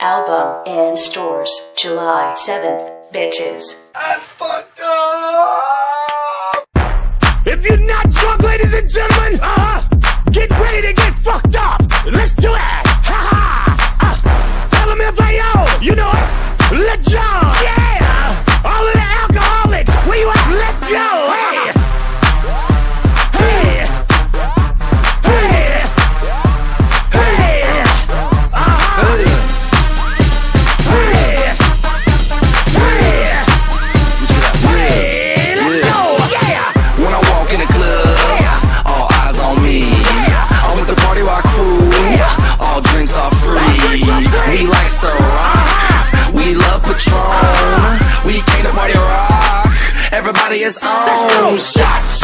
Album in stores July 7th. Bitches. I fucked up! If you're not drunk, ladies and gentlemen, get ready to get fucked up! Let's do it! Ha ha! LMFAO, you know it! Let's go! Yeah! All of the alcoholics, where you at? Let's go! Hey! Hey! Hey! Hey! Hey! Hey! Let's go! Yeah! When I walk in the club, all eyes on me. I'm with the party rock crew, all drinks are free. We like Ciroc, we love Patron. We came to party rock, everybody is on. Shots!